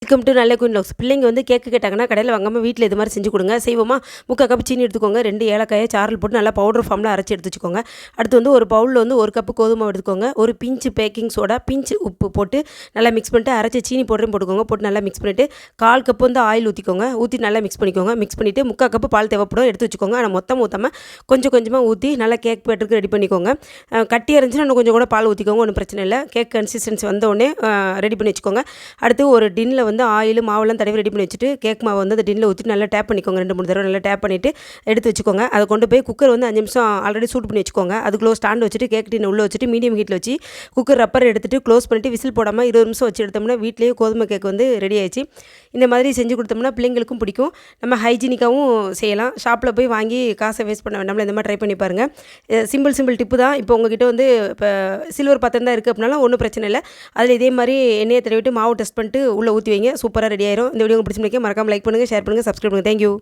Welcome to நல்ல queen vlogs. பிள்ளைங்க வந்து கேக்கு கேட்டாங்கன்னா கடையில் வாங்காமல் வீட்டில் இது மாதிரி செஞ்சு கொடுங்க. செய்வோமா? 3/4 கப் சீனி எடுத்துக்கோங்க. 2 ஏலக்காயை சாரல் போட்டு நல்லா பவுடர் ஃபார்மில் அரைச்சி எடுத்து வச்சுக்கோங்க. அடுத்து வந்து ஒரு பவுலில் வந்து 1 கப்பு கோதுமை எடுத்துக்கோங்க. ஒரு பிஞ்சு பேக்கிங் சோடா, பிஞ்சு உப்பு போட்டு நல்லா மிக்ஸ் பண்ணிட்டு அரைச்சி சீனி பவுடரையும் போட்டுக்கோங்க. போட்டு நல்லா மிக்ஸ் பண்ணிவிட்டு 1/4 கப்பு வந்து ஆயில் ஊற்றிக்கோங்க. ஊற்றி நல்லா மிக்ஸ் பண்ணிக்கோங்க. மிக்ஸ் பண்ணிவிட்டு 3/4 கப்பு பால் தேவைப்படும் எடுத்து வச்சுக்கோங்க. ஆனால் மொத்தமாக ஊற்றாமல் கொஞ்சம் கொஞ்சமாக ஊற்றி நல்லா கேக் பேட்டருக்கு ரெடி பண்ணிக்கோங்க. கட்டி இருந்துச்சுன்னா இன்னும் கொஞ்சம் கூட பால் ஊற்றிக்கோங்க, ஒன்றும் பிரச்சனை இல்லை. கேக் கன்சிஸ்டன்சி வந்தோடனே ரெடி பண்ணி வச்சுக்கோங்க. அடுத்து ஒரு டின்னில் வந்து ஆயில் மாவெல்லாம் தடவி ரெடி பண்ணி வச்சுட்டு கேக் மாவு வந்து அந்த டின்னில் ஊற்றி நல்லா டேப் பண்ணிக்கோங்க. 2-3 தடவை நல்லா டேப் பண்ணிவிட்டு எடுத்து வச்சுக்கோங்க. அதை கொண்டு போய் குக்கர் வந்து 5 நிமிஷம் ஆல்ரெடி சூட் பண்ணி வச்சுக்கோங்க. அதுக்குள்ளே ஸ்டாண்ட் வச்சுட்டு கேக் டின்னை உள்ளே வச்சுட்டு மீடியம் ஹீட்டில் வச்சு குக்கர் ரப்பர் எடுத்துகிட்டு க்ளோஸ் பண்ணிவிட்டு விசில் போடாமல் 20 நிமிஷம் வச்சு எடுத்தோம்னா வீட்லேயே கோதுமை கேக் வந்து ரெடி ஆயிடுச்சு. இந்த மாதிரி செஞ்சு கொடுத்தோம்னா பிள்ளைங்களுக்கும் பிடிக்கும். நம்ம ஹைஜீனிக்காகவும் செய்யலாம். ஷாப்பில் போய் வாங்கி காசை வேஸ்ட் பண்ண வேண்டாம்ல. இந்த மாதிரி ட்ரை பண்ணி பாருங்கள். சிம்பிள் டிப்பு தான். இப்போ உங்ககிட்ட வந்து இப்போ சில்வர் பாத்திரம் தான் இருக்குது அப்படின்னாலும் ஒன்றும் பிரச்சனை இல்லை. அதில் இதே மாதிரி எண்ணெயை தடவிட்டு மாவு டெஸ்ட் பண்ணிட்டு உள்ளே ஊற்றி வைங்க. சூப்பராக ரெடி ஆயிரும். இந்த வீடியோ உங்களுக்கு பிடிச்சிருந்தா மறக்காம லைக் பண்ணுங்கள், ஷேர் பண்ணுங்கள், சப்ஸ்கிரைப் பண்ணுங்கள். தேங்க்யூ.